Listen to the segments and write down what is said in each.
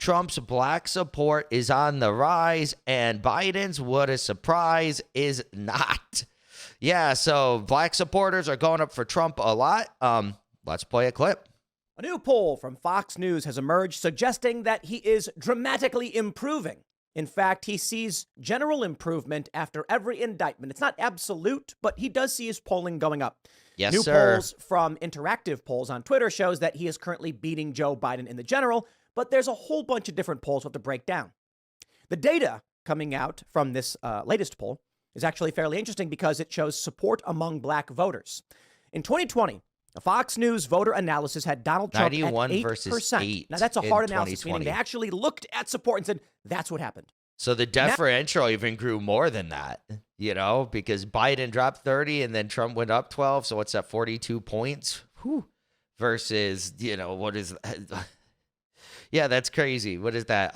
Trump's black support is on the rise, and Biden's, what a surprise, is not. Yeah, so black supporters are going up for Trump a lot. Let's play a clip. A new poll from Fox News has emerged suggesting that he is dramatically improving. In fact, he sees general improvement after every indictment. It's not absolute, but he does see his polling going up. Yes, New sir. polls from Interactive Polls on Twitter shows that he is currently beating Joe Biden in the general, but there's a whole bunch of different polls we have to break down. The data coming out from this latest poll is actually fairly interesting because it shows support among black voters. In 2020, a Fox News voter analysis had Donald Trump at 8%. Versus 8. Now, that's a hard analysis, 2020. meaning they actually looked at support and said, that's what happened. So the differential even grew more than that, because Biden dropped 30 and then Trump went up 12. So what's that, 42 points? Whew. Versus, what is that? Yeah, that's crazy. What is that?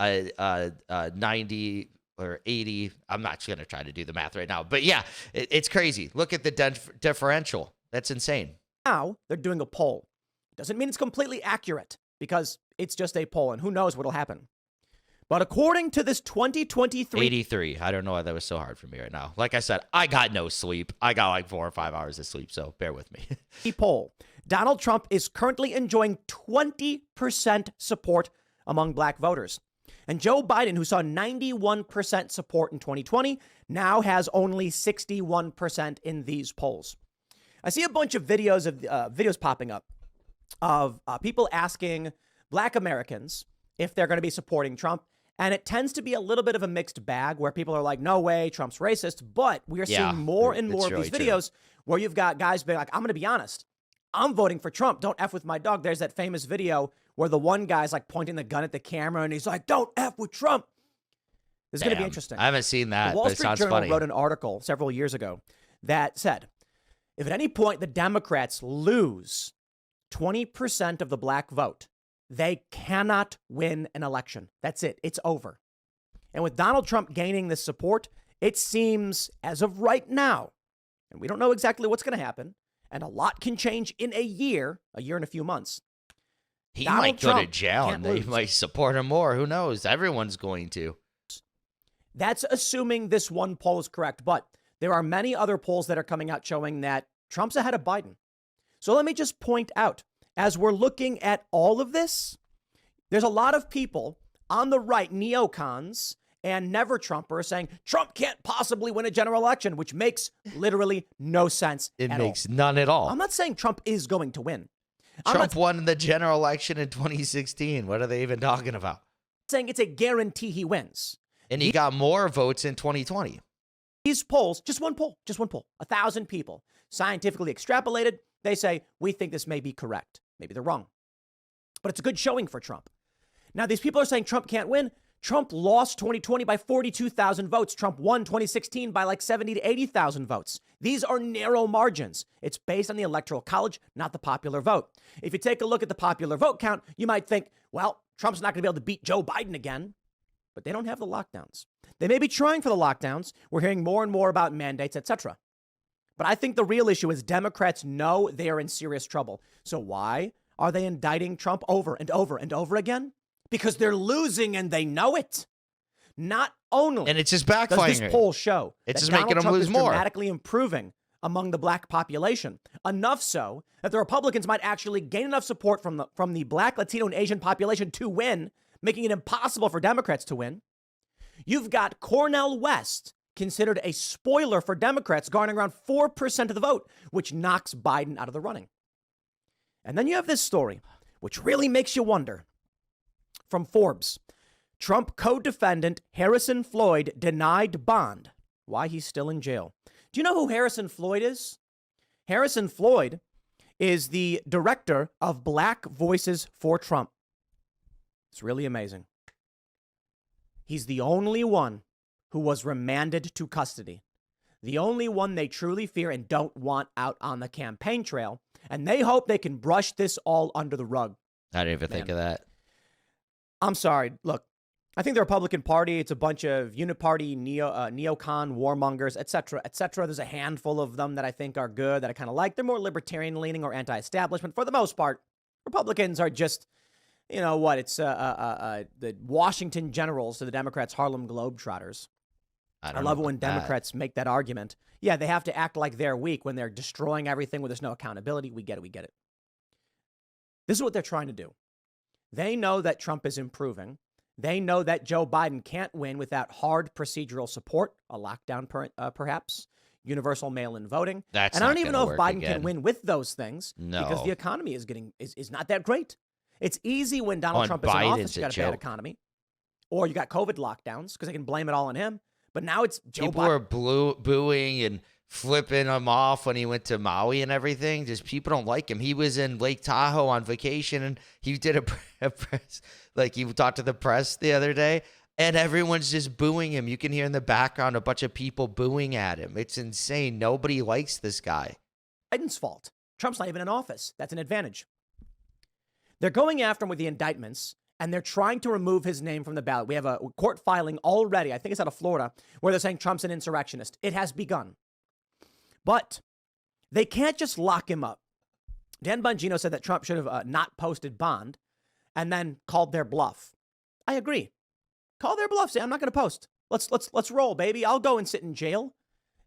90 or 80. I'm not going to try to do the math right now. But yeah, it's crazy. Look at the differential. That's insane. Now they're doing a poll. Doesn't mean it's completely accurate because it's just a poll and who knows what'll happen. But according to this 2023 83, I don't know why that was so hard for me right now. Like I said, I got no sleep. I got like 4 or 5 hours of sleep, so bear with me. Poll, Donald Trump is currently enjoying 20% support among black voters. And Joe Biden, who saw 91% support in 2020, now has only 61% in these polls. I see a bunch of videos popping up of people asking black Americans if they're going to be supporting Trump. And it tends to be a little bit of a mixed bag where people are like, no way, Trump's racist. But we are seeing more and more of these videos where you've got guys being like, I'm going to be honest. I'm voting for Trump. Don't F with my dog. There's that famous video where the one guy's like pointing the gun at the camera and he's like, don't F with Trump. This is going to be interesting. I haven't seen that. The Wall but it Street sounds Journal funny. wrote an article several years ago that said, if at any point the Democrats lose 20% of the black vote, they cannot win an election. That's it. It's over. And with Donald Trump gaining this support, it seems as of right now, and we don't know exactly what's going to happen, and a lot can change in a year and a few months. He Donald might go to Trump jail can't and they lose. might support him more. Who knows? Everyone's going to. That's assuming this one poll is correct, but there are many other polls that are coming out showing that Trump's ahead of Biden. So let me just point out, as we're looking at all of this, there's a lot of people on the right, neocons and never Trumpers, saying Trump can't possibly win a general election, which makes literally no sense. It makes none at all. I'm not saying Trump is going to win. Trump won the general election in 2016. What are they even talking about? I'm saying it's a guarantee he wins. And he got more votes in 2020. These polls, just one poll, 1,000 people, scientifically extrapolated. They say, we think this may be correct. Maybe they're wrong. But it's a good showing for Trump. Now, these people are saying Trump can't win. Trump lost 2020 by 42,000 votes. Trump won 2016 by like 70 to 80,000 votes. These are narrow margins. It's based on the Electoral College, not the popular vote. If you take a look at the popular vote count, you might think, well, Trump's not going to be able to beat Joe Biden again. But they don't have the lockdowns. They may be trying for the lockdowns. We're hearing more and more about mandates, etc. But I think the real issue is Democrats know they are in serious trouble. So why are they indicting Trump over and over and over again? Because they're losing and they know it. Not only And it's just backfiring. does this poll show It's that just Donald making them Trump lose is more. dramatically improving among the black population, enough so that the Republicans might actually gain enough support from the black, Latino, and Asian population to win, making it impossible for Democrats to win. You've got Cornel West, considered a spoiler for Democrats, garnering around 4% of the vote, which knocks Biden out of the running. And then you have this story, which really makes you wonder. From Forbes, Trump co-defendant Harrison Floyd denied bond. Why he's still in jail. Do you know who Harrison Floyd is? Harrison Floyd is the director of Black Voices for Trump. It's really amazing. He's the only one who was remanded to custody. The only one they truly fear and don't want out on the campaign trail. And they hope they can brush this all under the rug. I didn't even think of that. I'm sorry. Look, I think the Republican Party, it's a bunch of uniparty, neocon, warmongers, et cetera, et cetera. There's a handful of them that I think are good, that I kind of like. They're more libertarian leaning or anti-establishment. For the most part, Republicans are just, you know what? It's the Washington Generals to the Democrats' Harlem Globetrotters. I love it when Democrats make that argument. Yeah, they have to act like they're weak when they're destroying everything where there's no accountability. We get it. We get it. This is what they're trying to do. They know that Trump is improving. They know that Joe Biden can't win without hard procedural support, a lockdown perhaps, universal mail-in voting. That's and I don't even know if Biden again. can win with those things because the economy is not that great. It's easy when Donald Trump is in office. You got a bad economy, or you got COVID lockdowns because they can blame it all on him. But now it's Joe People Biden. are booing and flipping him off when he went to Maui and everything. Just people don't like him. He was in Lake Tahoe on vacation and he did a press, like he talked to the press the other day, and everyone's just booing him. You can hear in the background a bunch of people booing at him. It's insane. Nobody likes this guy. Biden's fault. Trump's not even in office. That's an advantage. They're going after him with the indictments, and they're trying to remove his name from the ballot. We have a court filing already, I think it's out of Florida, where they're saying Trump's an insurrectionist. It has begun. But they can't just lock him up. Dan Bongino said that Trump should have not posted bond and then called their bluff. I agree. Call their bluff. Say, I'm not going to post. Let's roll, baby. I'll go and sit in jail.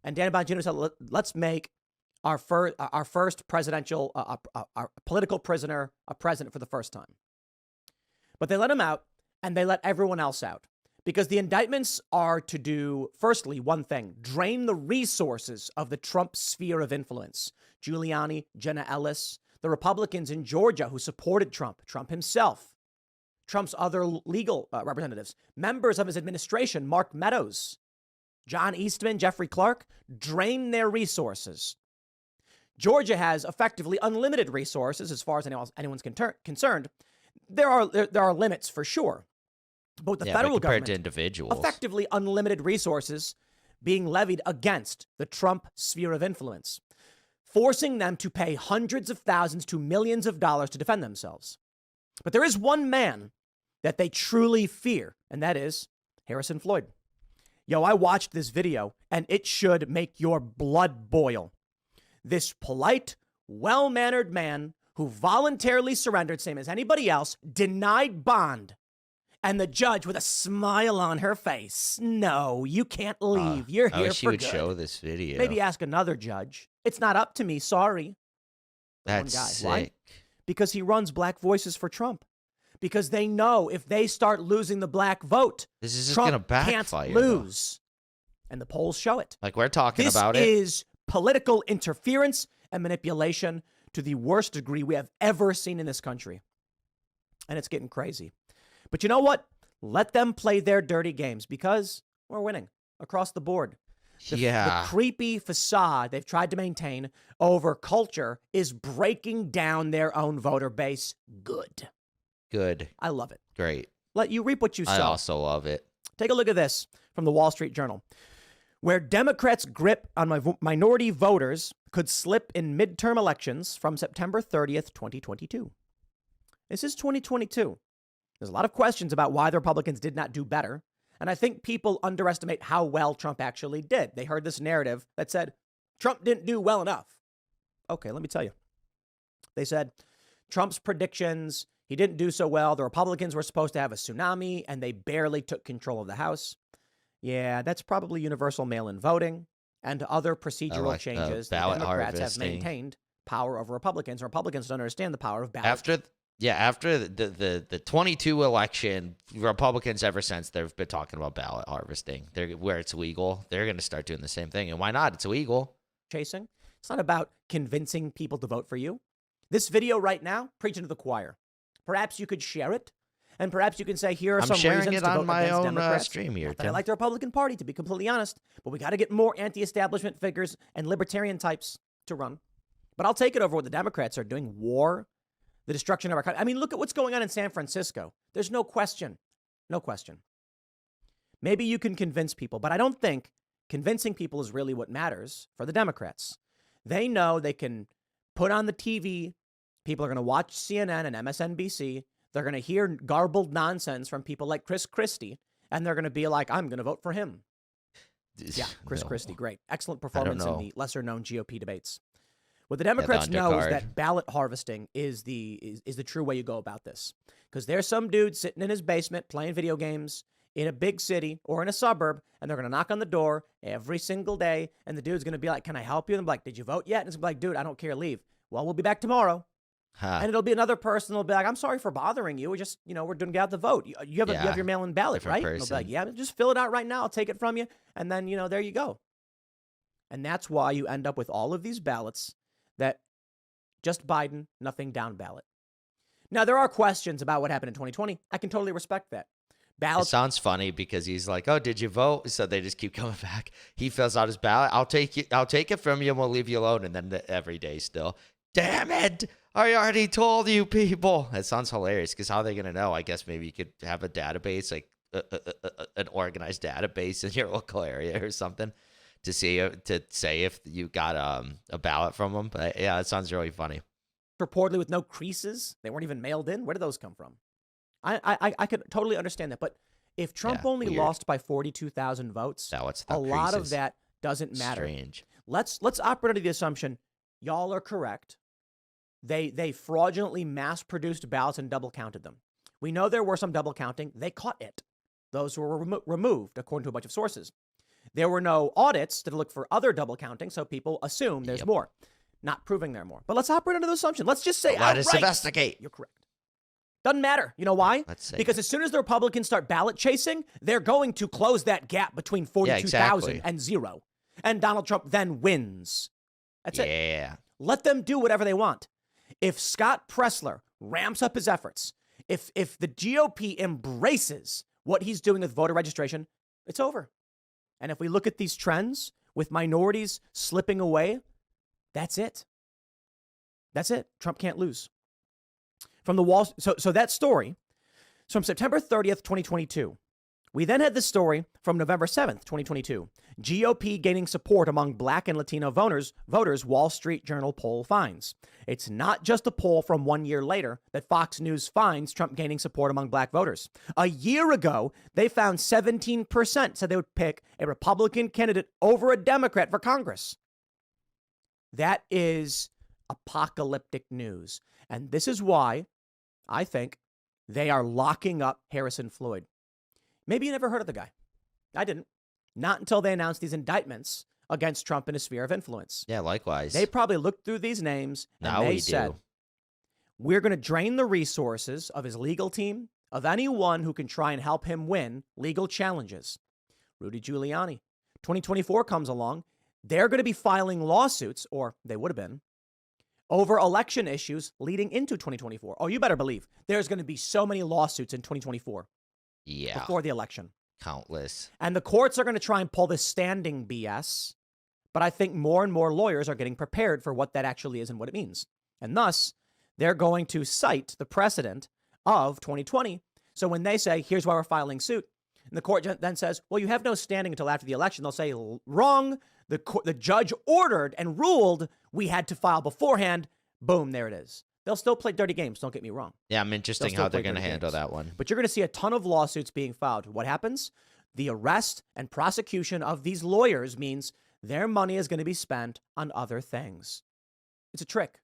And Dan Bongino said, let's make our first presidential, our political prisoner a president for the first time. But they let him out, and they let everyone else out. Because the indictments are to do, firstly, one thing, drain the resources of the Trump sphere of influence. Giuliani, Jenna Ellis, the Republicans in Georgia who supported Trump, Trump himself, Trump's other legal representatives, members of his administration, Mark Meadows, John Eastman, Jeffrey Clark, drain their resources. Georgia has effectively unlimited resources as far as anyone's concerned. There are limits for sure. But the federal government, to individuals, effectively unlimited resources being levied against the Trump sphere of influence, forcing them to pay hundreds of thousands to millions of dollars to defend themselves. But there is one man that they truly fear, and that is Harrison Floyd. Yo, I watched this video, and it should make your blood boil. This polite, well-mannered man who voluntarily surrendered, same as anybody else, denied bond. And the judge with a smile on her face. No, you can't leave. You're here for good. I wish you would show this video. Maybe ask another judge. It's not up to me. Sorry. That's sick. Why? Because he runs Black Voices for Trump. Because they know if they start losing the black vote, this is just going to backfire. Can't lose. And the polls show it. Like we're talking about it. This is political interference and manipulation to the worst degree we have ever seen in this country. And it's getting crazy. But you know what? Let them play their dirty games because we're winning across the board. The creepy facade they've tried to maintain over culture is breaking down their own voter base. Good. I love it. Great. Let you reap what you sow. I also love it. Take a look at this from the Wall Street Journal, where Democrats' grip on minority voters could slip in midterm elections from September 30th, 2022. This is 2022. There's a lot of questions about why the Republicans did not do better. And I think people underestimate how well Trump actually did. They heard this narrative that said Trump didn't do well enough. Okay, let me tell you. They said Trump's predictions, he didn't do so well. The Republicans were supposed to have a tsunami and they barely took control of the House. Yeah, that's probably universal mail-in voting and other procedural changes that Democrats have maintained power over Republicans. Republicans don't understand the power of ballot. After the 22 election, Republicans ever since they've been talking about ballot harvesting. Where it's legal, they're going to start doing the same thing. And why not? It's illegal. Chasing. It's not about convincing people to vote for you. This video right now, preaching to the choir. Perhaps you could share it, and perhaps you can say, here are some reasons to vote against Democrats. Stream here. I like the Republican Party, to be completely honest, but we got to get more anti-establishment figures and libertarian types to run. But I'll take it over what the Democrats are doing. War. The destruction of our country. I mean, look at what's going on in San Francisco. There's no question. No question. Maybe you can convince people, but I don't think convincing people is really what matters for the Democrats. They know they can put on the TV. People are going to watch CNN and MSNBC. They're going to hear garbled nonsense from people like Chris Christie, and they're going to be like, I'm going to vote for him. Yeah, Chris Christie, great. Excellent performance in the lesser-known GOP debates. What the Democrats know is undercard. that ballot harvesting is the true way you go about this. Because there's some dude sitting in his basement playing video games in a big city or in a suburb, and they're going to knock on the door every single day, and the dude's going to be like, "Can I help you?" And I'm like, "Did you vote yet?" And it's like, "Dude, I don't care, leave." "Well, we'll be back tomorrow." Huh. And it'll be another person that'll be like, "I'm sorry for bothering you. We're just, we're doing get out the vote. You have your mail-in ballot, Different right?" And they'll be like, person. "Yeah, just fill it out right now. I'll take it from you." And then, there you go. And that's why you end up with all of these ballots that just Biden, nothing down ballot. Now, there are questions about what happened in 2020. I can totally respect that. It Ballots, sounds funny because he's like, "Oh, did you vote?" So they just keep coming back. He fills out his ballot. I'll take it from you, and we'll leave you alone. And then every day still, damn it! I already told you, people. That sounds hilarious. Because how are they gonna know? I guess maybe you could have a database, like an organized database in your local area or something, to say if you got a ballot from them. But yeah, it sounds really funny. reportedly with no creases. They weren't even mailed in. Where did those come from? I could totally understand that. But if Trump Yeah, only weird. lost by 42,000 votes, Now what's a the lot of creases? that doesn't matter. Strange. Let's operate under the assumption y'all are correct. They fraudulently mass-produced ballots and double counted them. We know there were some double counting. They caught it. Those were removed, according to a bunch of sources. There were no audits to look for other double counting, so people assume there's Yep. more, not proving there are more. But let's operate under the assumption. Let's just say Let us outright, investigate. you're correct. Doesn't matter. You know why? Let's see. Because as soon as the Republicans start ballot chasing, they're going to close that gap between 42,000 exactly. and 0. And Donald Trump then wins. That's it. Yeah. Let them do whatever they want. If Scott Pressler ramps up his efforts, if the GOP embraces what he's doing with voter registration, it's over. And if we look at these trends with minorities slipping away, that's it. That's it. Trump can't lose. From the wall, so that story is from September 30th, 2022. We then had the story from November 7th, 2022. GOP gaining support among Black and Latino voters, Wall Street Journal poll finds. It's not just a poll from 1 year later that Fox News finds Trump gaining support among Black voters. A year ago, they found 17% said they would pick a Republican candidate over a Democrat for Congress. That is apocalyptic news. And this is why I think they are locking up Harrison Floyd. Maybe you never heard of the guy. I didn't. Not until they announced these indictments against Trump in his sphere of influence. Yeah, likewise. They probably looked through these names and Now they we said, do. we're going to drain the resources of his legal team, of anyone who can try and help him win legal challenges. Rudy Giuliani. 2024 comes along. They're going to be filing lawsuits, or they would have been, over election issues leading into 2024. Oh, you better believe there's going to be so many lawsuits in 2024 Yeah. before the election. Countless. And the courts are going to try and pull this standing BS. But I think more and more lawyers are getting prepared for what that actually is and what it means. And thus, they're going to cite the precedent of 2020. So when they say, here's why we're filing suit, and the court then says, well, you have no standing until after the election, they'll say, wrong. The judge ordered and ruled we had to file beforehand. Boom, there it is. They'll still play dirty games, don't get me wrong. Yeah, I'm interesting still how they're play going to dirty handle games. that one. But you're going to see a ton of lawsuits being filed. What happens? The arrest and prosecution of these lawyers means their money is going to be spent on other things. It's a trick.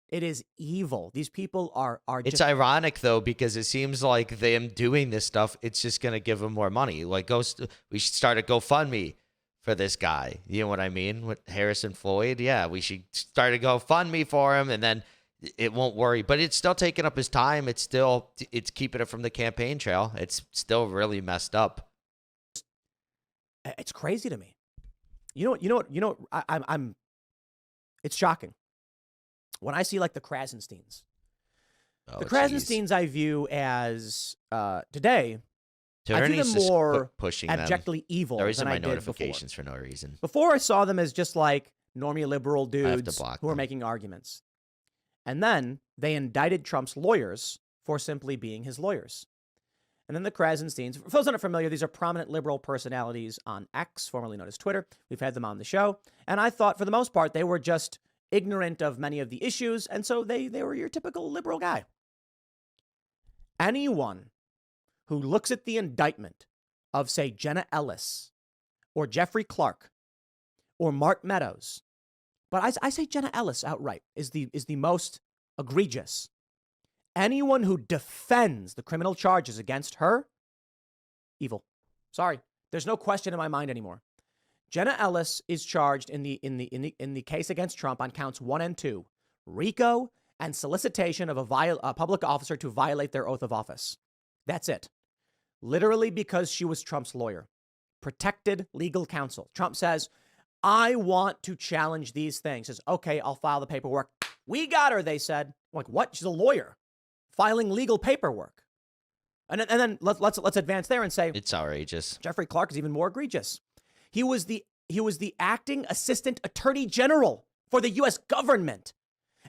It is evil. These people are It's just ironic though, because it seems like them doing this stuff, it's just gonna give them more money. Like, we should start a GoFundMe for this guy. You know what I mean? With Harrison Floyd, yeah, we should start a GoFundMe for him, and then it won't worry. But it's still taking up his time. It's keeping it from the campaign trail. It's still really messed up. it's crazy to me. I'm it's shocking. When I see like the Krasensteins. Oh, The jeez. Krasensteins I view as today, Twitter I view needs them to more quit pushing them. abjectly evil They're than raising I my did before. notifications for no reason. Before I saw them as just like normie liberal have to dudes block who are them. making arguments. And then they indicted Trump's lawyers for simply being his lawyers. And then the Krasensteins, for those not familiar, these are prominent liberal personalities on X, formerly known as Twitter. We've had them on the show. And I thought for the most part, they were just ignorant of many of the issues. And so they were your typical liberal guy. Anyone who looks at the indictment of, say, Jenna Ellis or Jeffrey Clark or Mark Meadows But I say Jenna Ellis outright is the most egregious. Anyone who defends the criminal charges against her, evil. Sorry, there's no question in my mind anymore. Jenna Ellis is charged in the case against Trump on counts 1 and 2, RICO and solicitation of a public officer to violate their oath of office. That's it. Literally because she was Trump's lawyer. Protected legal counsel. Trump says, I want to challenge these things. Says, okay, I'll file the paperwork. We got her, they said. I'm like, what? She's a lawyer filing legal paperwork. And then let's advance there and say it's outrageous. Jeffrey Clark is even more egregious. He was the acting assistant attorney general for the U.S. government.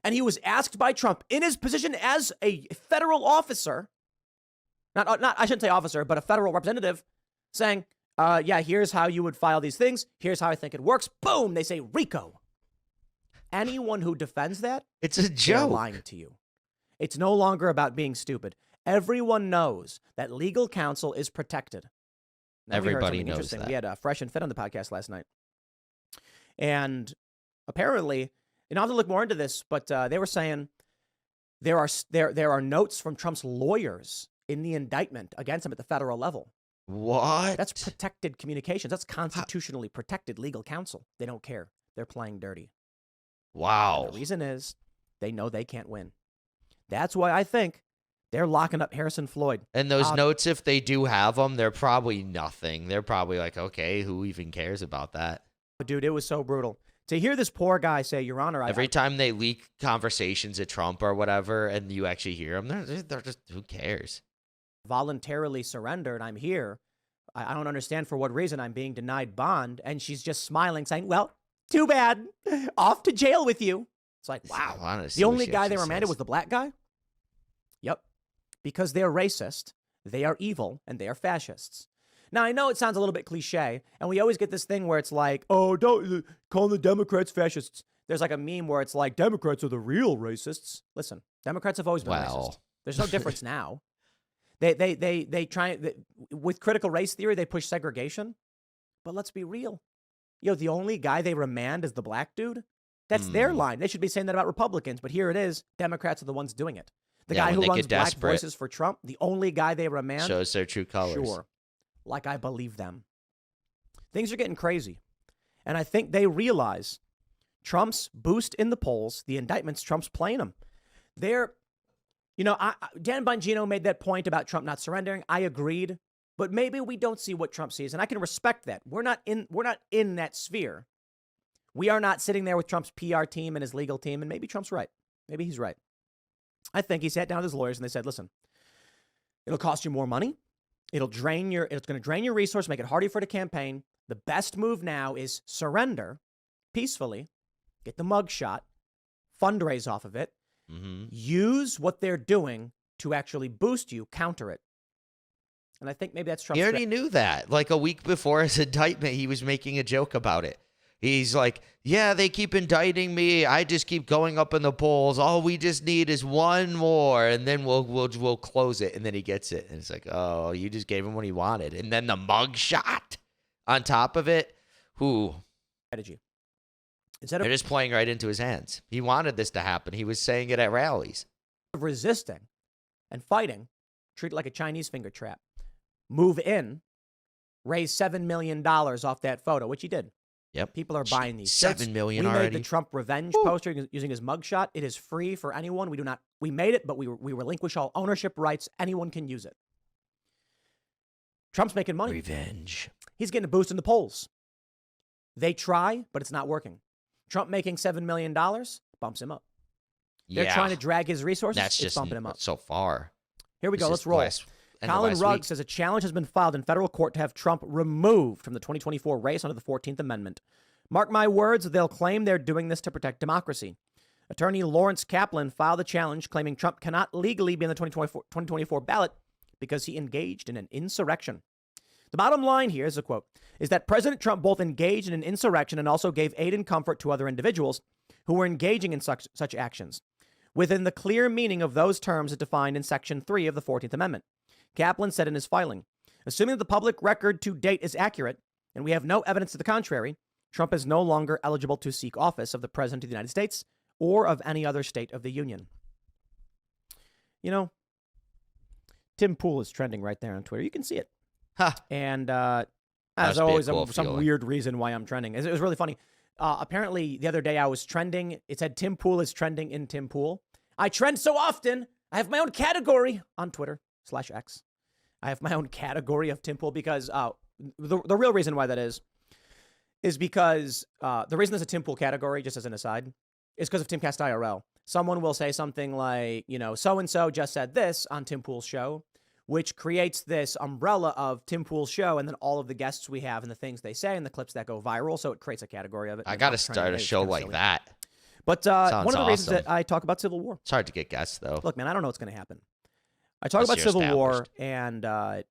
And he was asked by Trump in his position as a federal officer, not I shouldn't say officer, but a federal representative, saying, yeah, here's how you would file these things. Here's how I think it works. Boom. They say RICO. Anyone who defends that, it's a joke. They're lying to you. It's no longer about being stupid. Everyone knows that legal counsel is protected. Now, everybody knows that. We had Fresh and Fit on the podcast last night. And apparently, and I'll have to look more into this, but they were saying there are notes from Trump's lawyers in the indictment against him at the federal level. What? That's protected communications. That's constitutionally protected legal counsel. They don't care. They're playing dirty. Wow. And the reason is they know they can't win. That's why I think they're locking up Harrison Floyd. And those notes, if they do have them, they're probably nothing. They're probably like, okay, who even cares about that? Dude, it was so brutal. To hear this poor guy say, Your Honor, every time they leak conversations at Trump or whatever, and you actually hear them, they're just, who cares? Voluntarily surrendered. I'm here. I don't understand for what reason I'm being denied bond. And she's just smiling, saying, well, too bad. Off to jail with you. It's like, wow. Honestly, the only guy they remanded was the black guy? Yep. Because they're racist, they are evil, and they are fascists. Now, I know it sounds a little bit cliche, and we always get this thing where it's like, oh, don't call the Democrats fascists. There's like a meme where it's like, Democrats are the real racists. Listen, Democrats have always been racist. There's no difference now. They try, with critical race theory, they push segregation. But let's be real. The only guy they remand is the black dude. That's their line. They should be saying that about Republicans, but here it is. Democrats are the ones doing it. The guy who runs Black Voices for Trump, the only guy they remand. Shows their true colors. Sure. Like I believe them. Things are getting crazy. And I think they realize Trump's boost in the polls, the indictments, Trump's playing them. Dan Bongino made that point about Trump not surrendering. I agreed. But maybe we don't see what Trump sees. And I can respect that. We're not in that sphere. We are not sitting there with Trump's PR team and his legal team. And maybe Trump's right. Maybe he's right. I think he sat down with his lawyers and they said, listen, it'll cost you more money. It's going to drain your resource, make it harder for the campaign. The best move now is surrender peacefully, get the mugshot, fundraise off of it, use what they're doing to actually boost you, counter it. And I think maybe that's Trump's. He already knew that. Like a week before his indictment, he was making a joke about it. He's like, yeah, they keep indicting me. I just keep going up in the polls. All we just need is one more, and then we'll close it. And then he gets it. And it's like, oh, you just gave him what he wanted. And then the mug shot on top of it. Who? Strategy. They're just playing right into his hands. He wanted this to happen. He was saying it at rallies. Resisting and fighting, treat it like a Chinese finger trap. Move in, raise $7 million off that photo, which he did. Yep. People are buying these. $7 million we already. We made the Trump revenge poster using his mugshot. It is free for anyone. We made it, but we relinquish all ownership rights. Anyone can use it. Trump's making money. Revenge. He's getting a boost in the polls. They try, but it's not working. Trump making $7 million bumps him up. They're trying to drag his resources. That's just bumping him up. So far. Here we go. Let's roll. Colin Rugg says a challenge has been filed in federal court to have Trump removed from the 2024 race under the 14th Amendment. Mark my words, they'll claim they're doing this to protect democracy. Attorney Lawrence Kaplan filed a challenge claiming Trump cannot legally be in the 2024 ballot because he engaged in an insurrection. The bottom line here is a quote, is that President Trump both engaged in an insurrection and also gave aid and comfort to other individuals who were engaging in such actions within the clear meaning of those terms as defined in Section 3 of the 14th Amendment. Kaplan said in his filing, assuming that the public record to date is accurate, and we have no evidence to the contrary, Trump is no longer eligible to seek office of the President of the United States or of any other state of the Union. You know, Tim Pool is trending right there on Twitter. You can see it. Ha. And as Must be a always, cool some feeling. weird reason why I'm trending. It was really funny. Apparently, the other day I was trending. It said Tim Pool is trending in Tim Pool. I trend so often. I have my own category on Twitter/X. I have my own category of Tim Pool because the real reason why that is because the reason there's a Tim Pool category, just as an aside, is because of Timcast IRL. Someone will say something like, so-and-so just said this on Tim Pool's show, which creates this umbrella of Tim Pool's show and then all of the guests we have and the things they say and the clips that go viral. So it creates a category of it. I got to start a show like that. But one of the reasons awesome. that I talk about Civil War. It's hard to get guests, though. Look, man, I don't know what's going to happen. I talk Unless about you're Civil War, established. and I'm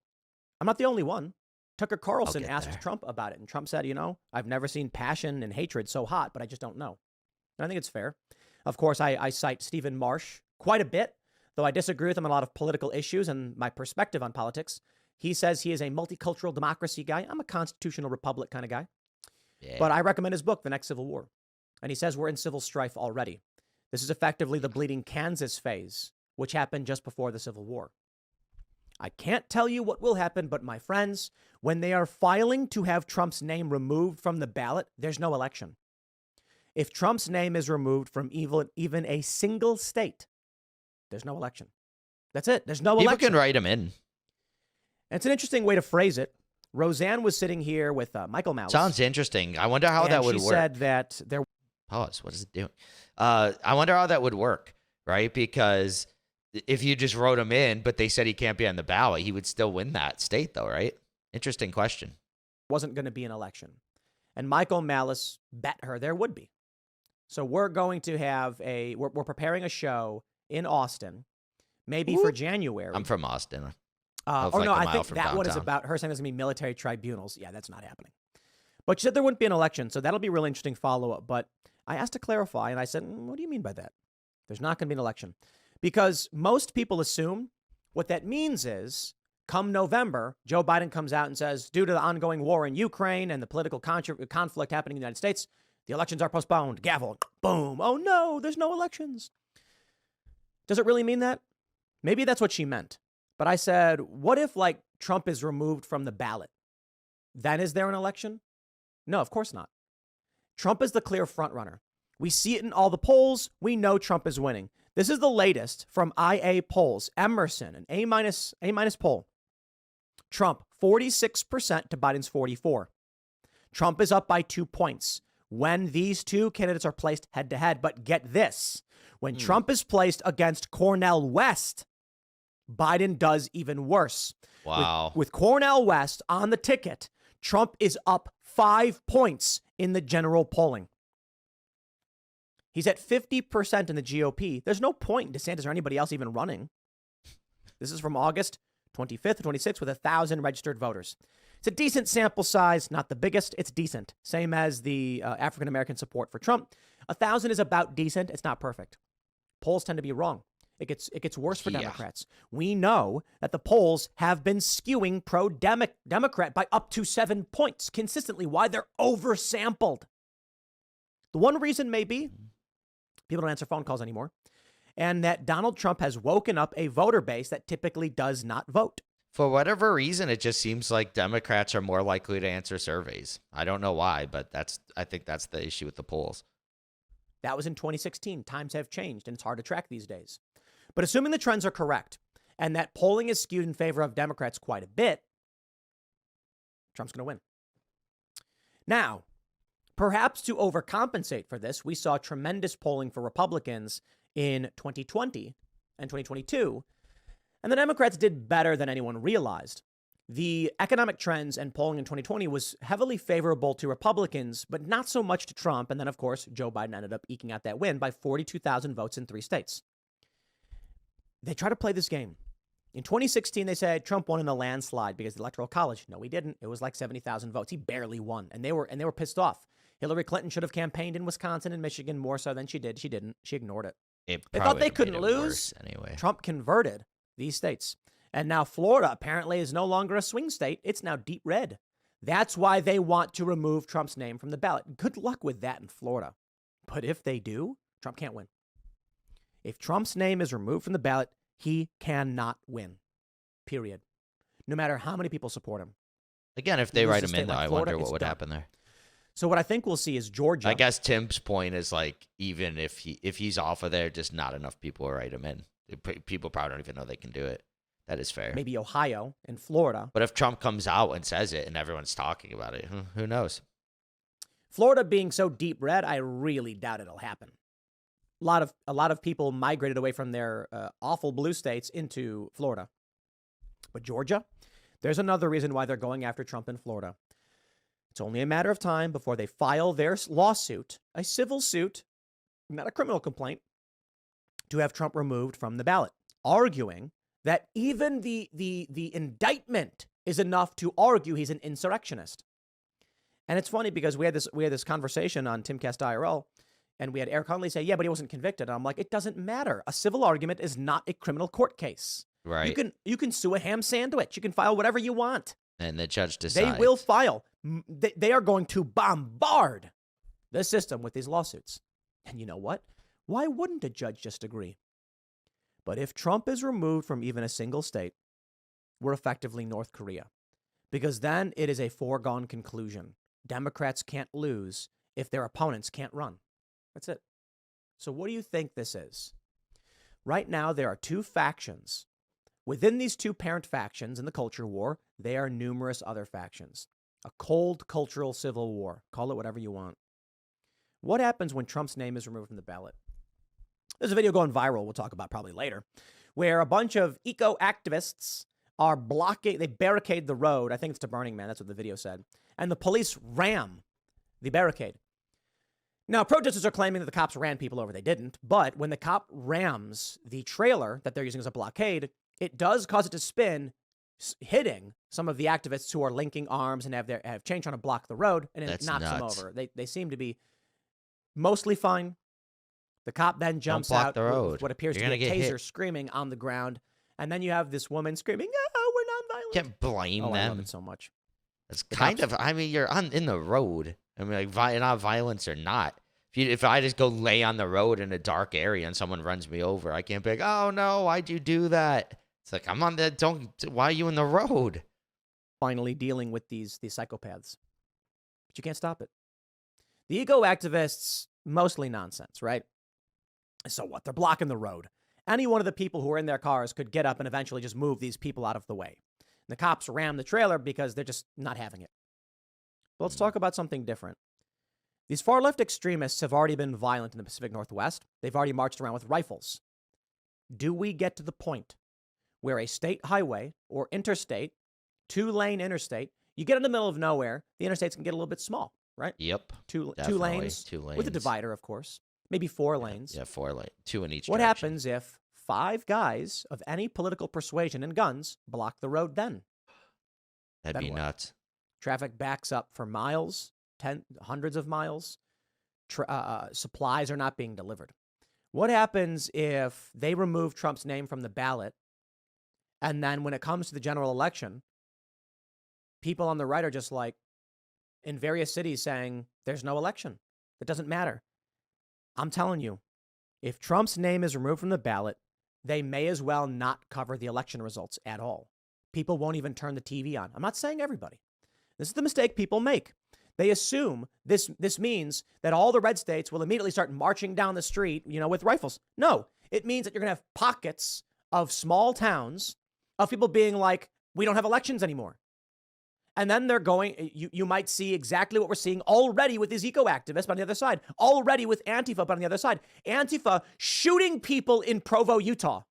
not the only one. Tucker Carlson get asked there. Trump about it, and Trump said, I've never seen passion and hatred so hot, but I just don't know. And I think it's fair. Of course, I cite Stephen Marsh quite a bit, though I disagree with him on a lot of political issues and my perspective on politics. He says he is a multicultural democracy guy. I'm a constitutional republic kind of guy. Yeah. But I recommend his book, The Next Civil War. And he says we're in civil strife already. This is effectively the bleeding Kansas phase, which happened just before the Civil War. I can't tell you what will happen, but my friends, when they are filing to have Trump's name removed from the ballot, there's no election. If Trump's name is removed from even a single state, there's no election. That's it. There's no People election. can write them in. And it's an interesting way to phrase it. Roseanne was sitting here with Michael Malice. Sounds interesting. I wonder how and that would she work. said that there Pause. What is it doing? I wonder how that would work, right? Because if you just wrote him in, but they said he can't be on the ballot, he would still win that state, though, right? Interesting question. wasn't going to be an election. And Michael Malice bet her there would be. So we're going to have we're preparing a show in Austin, maybe for January. I'm from Austin. I think that one is about her saying there's going to be military tribunals. Yeah, that's not happening. But she said there wouldn't be an election, so that'll be a really interesting follow-up. But I asked to clarify, and I said, what do you mean by that? There's not going to be an election. Because most people assume what that means is, come November, Joe Biden comes out and says, due to the ongoing war in Ukraine and the political conflict happening in the United States, the elections are postponed. Gavel. Boom. Oh, no, there's no elections. Does it really mean that? Maybe that's what she meant. But I said, what if, Trump is removed from the ballot? Then is there an election? No, of course not. Trump is the clear frontrunner. We see it in all the polls. We know Trump is winning. This is the latest from IA polls. Emerson, an A-minus poll. Trump, 46% to Biden's 44%. Trump is up by 2 points when these two candidates are placed head-to-head. But get this. When Trump is placed against Cornel West, Biden does even worse. Wow. With Cornel West on the ticket, Trump is up 5 points in the general polling. He's at 50% in the GOP. There's no point in DeSantis or anybody else even running. This is from August 25th, 26th, with 1,000 registered voters. It's a decent sample size, not the biggest. It's decent. Same as the African-American support for Trump. 1,000 is about decent. It's not perfect. Polls tend to be wrong. It gets worse for Democrats. We know that the polls have been skewing pro-Democrat by up to 7 points consistently. Why? They're oversampled. The one reason may be people don't answer phone calls anymore, and that Donald Trump has woken up a voter base that typically does not vote. For whatever reason, it just seems like Democrats are more likely to answer surveys. I don't know why, but I think that's the issue with the polls. That was in 2016. Times have changed, and it's hard to track these days. But assuming the trends are correct and that polling is skewed in favor of Democrats quite a bit, Trump's going to win. Now, perhaps to overcompensate for this, we saw tremendous polling for Republicans in 2020 and 2022, and the Democrats did better than anyone realized. The economic trends and polling in 2020 was heavily favorable to Republicans, but not so much to Trump. And then, of course, Joe Biden ended up eking out that win by 42,000 votes in 3 states. They try to play this game. In 2016, they said Trump won in a landslide because of the Electoral College. No, he didn't. It was like 70,000 votes. He barely won, and they were pissed off. Hillary Clinton should have campaigned in Wisconsin and Michigan more so than she did. She didn't. She ignored it. They thought they couldn't lose. Anyway, Trump converted these states. And now Florida apparently is no longer a swing state. It's now deep red. That's why they want to remove Trump's name from the ballot. Good luck with that in Florida. But if they do, Trump can't win. If Trump's name is removed from the ballot, he cannot win. Period. No matter how many people support him. Again, if they write him in, though, like I Florida, wonder what would done. happen there. So what I think we'll see is Georgia. I guess Tim's point is like, even if he's off of there, just not enough people will write him in. People probably don't even know they can do it. That is fair. Maybe Ohio and Florida. But if Trump comes out and says it and everyone's talking about it, who knows? Florida being so deep red, I really doubt it'll happen. A lot of people migrated away from their awful blue states into Florida. But Georgia, there's another reason why they're going after Trump in Florida. It's only a matter of time before they file their lawsuit, a civil suit, not a criminal complaint, to have Trump removed from the ballot, arguing that even the indictment is enough to argue he's an insurrectionist. And it's funny because we had this conversation on Timcast IRL, and we had Eric Hunley say, yeah, but he wasn't convicted. And I'm like, it doesn't matter. A civil argument is not a criminal court case. Right. You can sue a ham sandwich. You can file whatever you want. And the judge decides. They will file. They are going to bombard the system with these lawsuits. And you know what? Why wouldn't a judge just agree? But if Trump is removed from even a single state, we're effectively North Korea. Because then it is a foregone conclusion. Democrats can't lose if their opponents can't run. That's it. So what do you think this is? Right now, there are two factions. Within these two parent factions in the culture war, there are numerous other factions. A cold cultural civil war. Call it whatever you want. What happens when Trump's name is removed from the ballot? There's a video going viral we'll talk about probably later, where a bunch of eco-activists are blocking, they barricade the road. I think it's to Burning Man. That's what the video said. And the police ram the barricade. Now, protesters are claiming that the cops ran people over. They didn't. But when the cop rams the trailer that they're using as a blockade, it does cause it to spin, hitting some of the activists who are linking arms and have chain trying to block the road, and it knocks them over. They seem to be mostly fine. The cop then jumps out with what appears to be a taser screaming on the ground. And then you have this woman screaming, oh, we're nonviolent. Can't blame them. I love it so much. It's kind of, I mean, you're in the road. I mean, like, not violence or not. If I just go lay on the road in a dark area and someone runs me over, I can't be like, oh, no, why'd you do that? It's like, I'm on the, why are you in the road? Finally dealing with these psychopaths. But you can't stop it. The ego activists, mostly nonsense, right? So what? They're blocking the road. Any one of the people who are in their cars could get up and eventually just move these people out of the way. And the cops ram the trailer because they're just not having it. But let's talk about something different. These far-left extremists have already been violent in the Pacific Northwest. They've already marched around with rifles. Do we get to the point where a state highway or interstate, two-lane interstate, you get in the middle of nowhere, the interstates can get a little bit small, right? Yep. Two lanes with a divider, of course. Maybe 4 lanes. Yeah, 4 lanes. 2 in each direction. What happens if 5 guys of any political persuasion and guns block the road then? That'd be nuts. Traffic backs up for miles, hundreds of miles. Supplies are not being delivered. What happens if they remove Trump's name from the ballot, and then when it comes to the general election, people on the right are just like, in various cities saying, there's no election. It doesn't matter. I'm telling you, if Trump's name is removed from the ballot, they may as well not cover the election results at all. People won't even turn the TV on. I'm not saying everybody. This is the mistake people make. They assume this means that all the red states will immediately start marching down the street, with rifles. No, it means that you're going to have pockets of small towns of people being like, we don't have elections anymore. And then they're going, you might see exactly what we're seeing already with these eco-activists, but on the other side, already with Antifa, but on the other side, Antifa shooting people in Provo, Utah.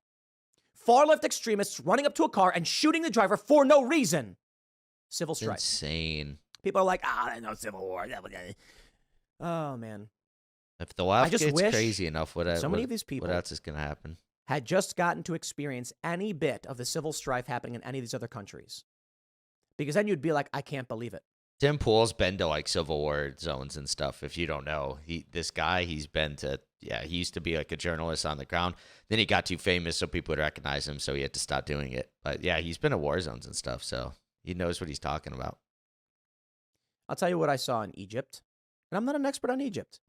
Far-left extremists running up to a car and shooting the driver for no reason. Civil strife. Insane. People are like, there's no civil war. Oh, man. If the left gets crazy enough, many of these people what else is going to happen? Had just gotten to experience any bit of the civil strife happening in any of these other countries. Because then you'd be like, I can't believe it. Tim Pool's been to like Civil War zones and stuff. If you don't know, he's been to, he used to be like a journalist on the ground. Then he got too famous so people would recognize him, so he had to stop doing it. But yeah, he's been to war zones and stuff, so he knows what he's talking about. I'll tell you what I saw in Egypt. And I'm not an expert on Egypt.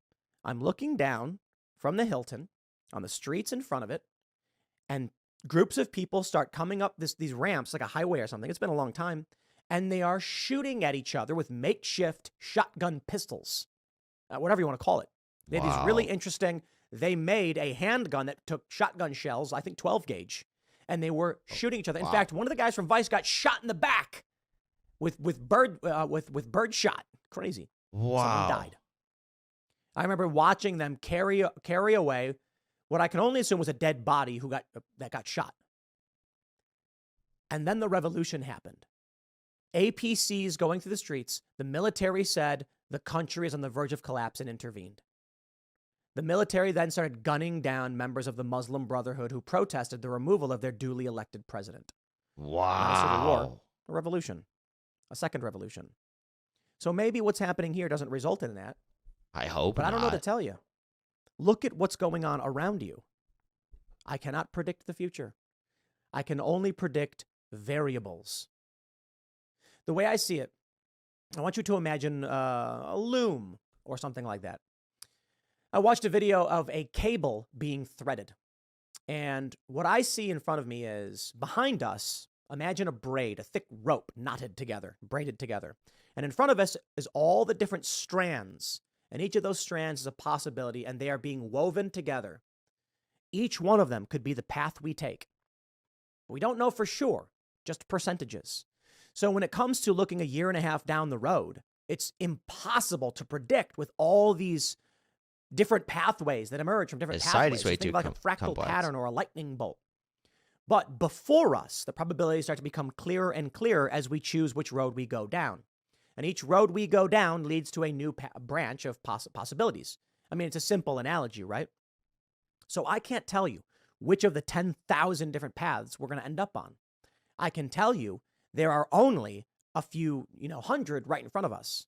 I'm looking down from the Hilton on the streets in front of it, and groups of people start coming up these ramps like a highway or something. It's been a long time. And they are shooting at each other with makeshift shotgun pistols, whatever you want to call it. It is really Wow. interesting. They made a handgun that took shotgun shells, I think 12 gauge, and they were shooting each other. In Wow. fact, one of the guys from Vice got shot in the back with bird shot. Crazy. Someone Wow. died. I remember watching them carry away what I can only assume was a dead body that got shot. And then the revolution happened. APCs going through the streets. The military said the country is on the verge of collapse and intervened. The military then started gunning down members of the Muslim Brotherhood who protested the removal of their duly elected president. Not a civil war, Wow. a revolution, a second revolution. So maybe what's happening here doesn't result in that, I hope but I don't know what to not. tell you. Look at what's going on around you. I cannot predict the future. I can only predict variables. The way I see it, I want you to imagine a loom or something like that. I watched a video of a cable being threaded. And what I see in front of me is behind us, imagine a braid, a thick rope knotted together, braided together. And in front of us is all the different strands. And each of those strands is a possibility, and they are being woven together. Each one of them could be the path we take. We don't know for sure, just percentages. So when it comes to looking a year and a half down the road, it's impossible to predict with all these different pathways that emerge from different pathways. Society's way Think too of like a fractal complex. pattern or a lightning bolt. But before us, the probabilities start to become clearer and clearer as we choose which road we go down. And each road we go down leads to a new branch of possibilities. I mean, it's a simple analogy, right? So I can't tell you which of the 10,000 different paths we're going to end up on. I can tell you there are only a few, hundred right in front of us.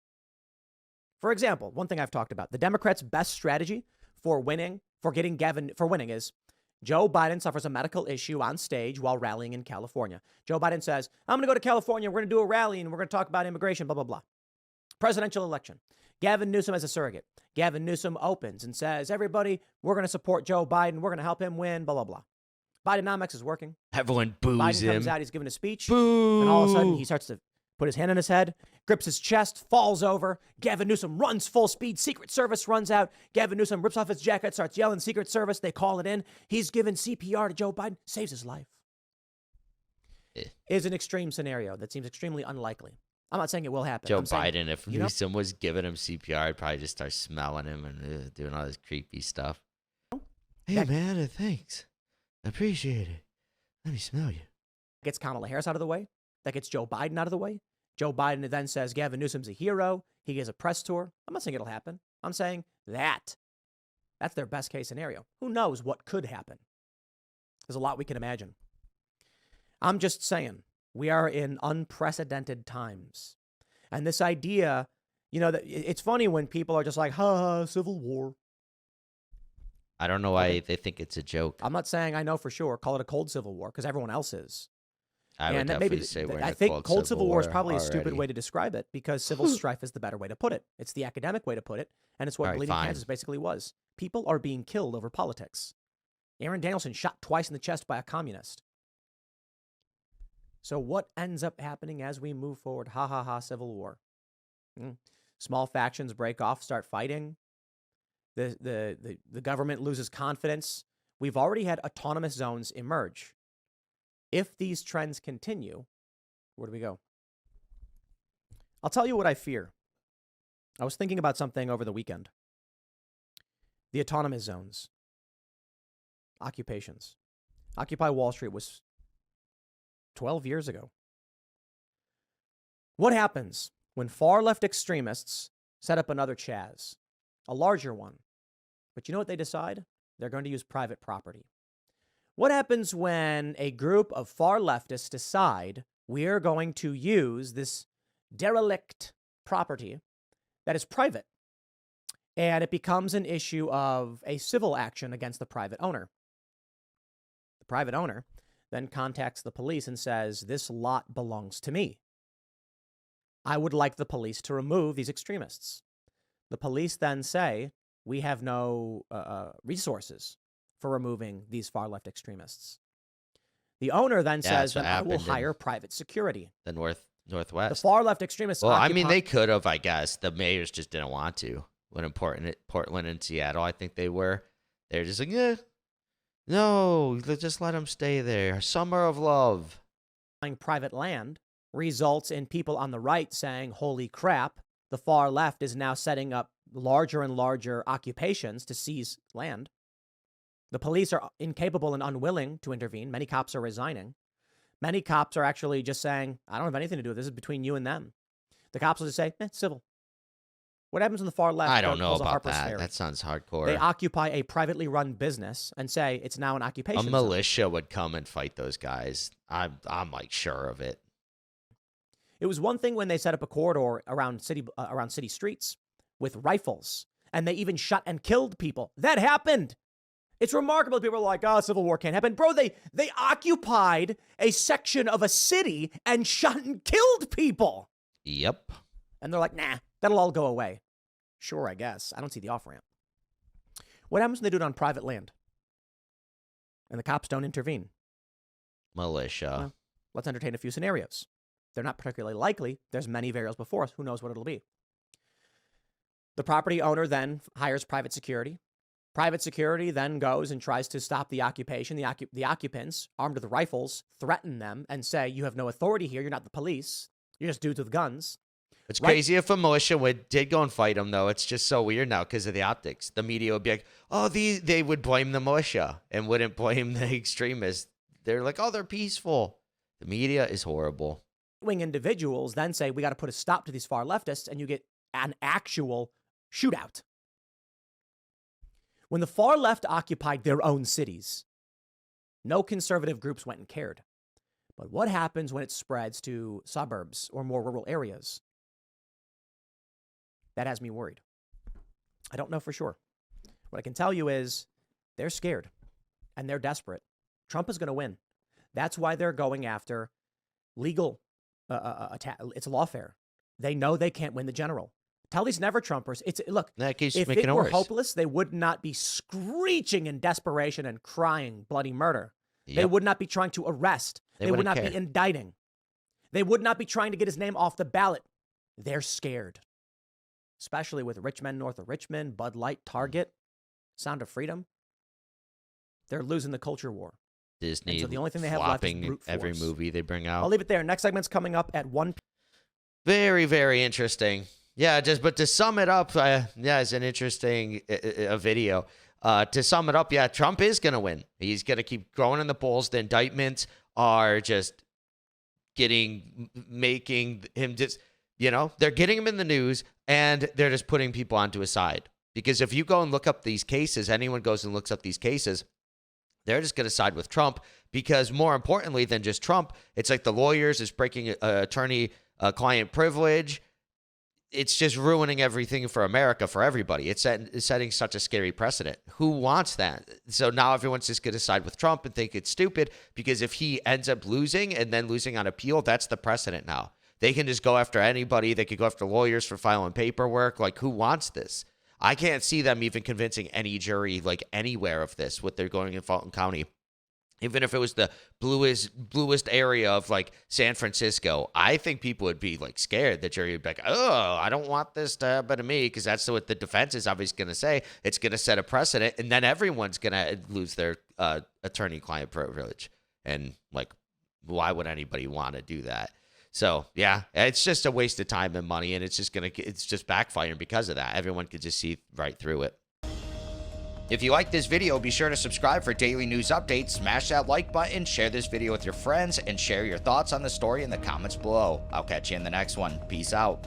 For example, one thing I've talked about, the Democrats' best strategy for winning is Joe Biden suffers a medical issue on stage while rallying in California. Joe Biden says, I'm going to go to California, we're going to do a rally, and we're going to talk about immigration, blah, blah, blah. Presidential election. Gavin Newsom as a surrogate. Gavin Newsom opens and says, everybody, we're going to support Joe Biden. We're going to help him win, blah, blah, blah. Bidenomics is working. Everyone boos Biden him. comes out, he's giving a speech. Boo. And all of a sudden, he starts to put his hand on his head, grips his chest, falls over. Gavin Newsom runs full speed. Secret Service runs out. Gavin Newsom rips off his jacket, starts yelling Secret Service. They call it in. He's given CPR to Joe Biden, saves his life. Is an extreme scenario that seems extremely unlikely. I'm not saying it will happen. Joe I'm saying, Biden, if Newsom was giving him CPR, I'd probably just start smelling him and doing all this creepy stuff. Hey, man, thanks. I appreciate it. Let me smell you. Gets Kamala Harris out of the way. That gets Joe Biden out of the way. Joe Biden then says Gavin Newsom's a hero. He gives a press tour. I'm not saying it'll happen. I'm saying that's their best case scenario. Who knows what could happen? There's a lot we can imagine. I'm just saying we are in unprecedented times. And this idea, that it's funny when people are just like, civil war. I don't know why they think it's a joke. I'm not saying I know for sure. Call it a cold civil war because everyone else is. I would definitely say we're in I a think cold civil war is probably a already. stupid way to describe it because civil strife is the better way to put it. It's the academic way to put it, and it's what All right, Bleeding fine. Kansas basically was. People are being killed over politics. Aaron Danielson shot twice in the chest by a communist. So what ends up happening as we move forward? Civil war. Small factions break off, start fighting. The government loses confidence. We've already had autonomous zones emerge. If these trends continue, where do we go? I'll tell you what I fear. I was thinking about something over the weekend. The autonomous zones. Occupations. Occupy Wall Street was 12 years ago. What happens when far left extremists set up another Chaz, a larger one? But you know what they decide? They're going to use private property. What happens when a group of far leftists decide we're going to use this derelict property that is private, and it becomes an issue of a civil action against the private owner? The private owner then contacts the police and says, this lot belongs to me. I would like the police to remove these extremists. The police then say, we have no resources for removing these far left extremists. The owner then says that I will hire private security. The Northwest. The far left extremists. Well, I mean, they could have, I guess. The mayors just didn't want to. When in Portland and Seattle, I think they were. They're just like, yeah, no, just let them stay there. Summer of love. Private land results in people on the right saying, holy crap, the far left is now setting up larger and larger occupations to seize land. The police are incapable and unwilling to intervene. Many cops are resigning. Many cops are actually just saying, I don't have anything to do with this. This is between you and them. The cops will just say, civil. What happens in the far left? I don't know about that. That sounds hardcore. They occupy a privately run business and say it's now an occupation. A militia would come and fight those guys. I'm like sure of it. It was one thing when they set up a corridor around city streets with rifles, and they even shot and killed people. That happened. It's remarkable. People are like, oh, civil war can't happen. Bro, they occupied a section of a city and shot and killed people. Yep. And they're like, nah, that'll all go away. Sure, I guess. I don't see the off-ramp. What happens when they do it on private land? And the cops don't intervene? Militia. Well, let's entertain a few scenarios. They're not particularly likely. There's many variables before us. Who knows what it'll be? The property owner then hires private security. Private security then goes and tries to stop the occupation. The occupants, armed with rifles, threaten them and say, you have no authority here. You're not the police. You're just dudes with guns. It's crazy if a militia did go and fight them, though. It's just so weird now because of the optics. The media would be like, oh, they would blame the militia and wouldn't blame the extremists. They're like, oh, they're peaceful. The media is horrible. Wing individuals then say, we got to put a stop to these far leftists, and you get an actual shootout. When the far left occupied their own cities, no conservative groups went and cared. But what happens when it spreads to suburbs or more rural areas? That has me worried. I don't know for sure. What I can tell you is they're scared and they're desperate. Trump is going to win. That's why they're going after legal attack. It's lawfare. They know they can't win the general. Tell these never-Trumpers. Look, if it were hopeless, they would not be screeching in desperation and crying bloody murder. Yep. They would not be trying to arrest. They would not be indicting. They would not be trying to get his name off the ballot. They're scared. Especially with rich men north of Richmond, Bud Light, Target, Sound of Freedom. They're losing the culture war. Disney, and so the only thing they have left is brute force. Every movie they bring out. I'll leave it there. Next segment's coming up at 1 p.m. Very, very interesting. Yeah, but to sum it up, it's an interesting video. To sum it up, Trump is going to win. He's going to keep growing in the polls. The indictments are just making him just, they're getting him in the news and they're just putting people onto his side. Because if you go and look up these cases, anyone goes and looks up these cases, they're just going to side with Trump because more importantly than just Trump, it's like the lawyers is breaking attorney-client privilege. It's just ruining everything for America, for everybody. It's setting such a scary precedent. Who wants that? So now everyone's just going to side with Trump and think it's stupid because if he ends up losing and then losing on appeal, that's the precedent now. They can just go after anybody. They could go after lawyers for filing paperwork. Like, who wants this? I can't see them even convincing any jury, like, anywhere of this, what they're going in Fulton County. Even if it was the bluest area of, like, San Francisco, I think people would be, like, scared. The jury would be like, oh, I don't want this to happen to me, because that's what the defense is obviously going to say. It's going to set a precedent, and then everyone's going to lose their attorney-client privilege. And, like, why would anybody want to do that? So, yeah, it's just a waste of time and money, and it's just backfiring because of that. Everyone could just see right through it. If you like this video, be sure to subscribe for daily news updates, smash that like button, share this video with your friends, and share your thoughts on the story in the comments below. I'll catch you in the next one. Peace out.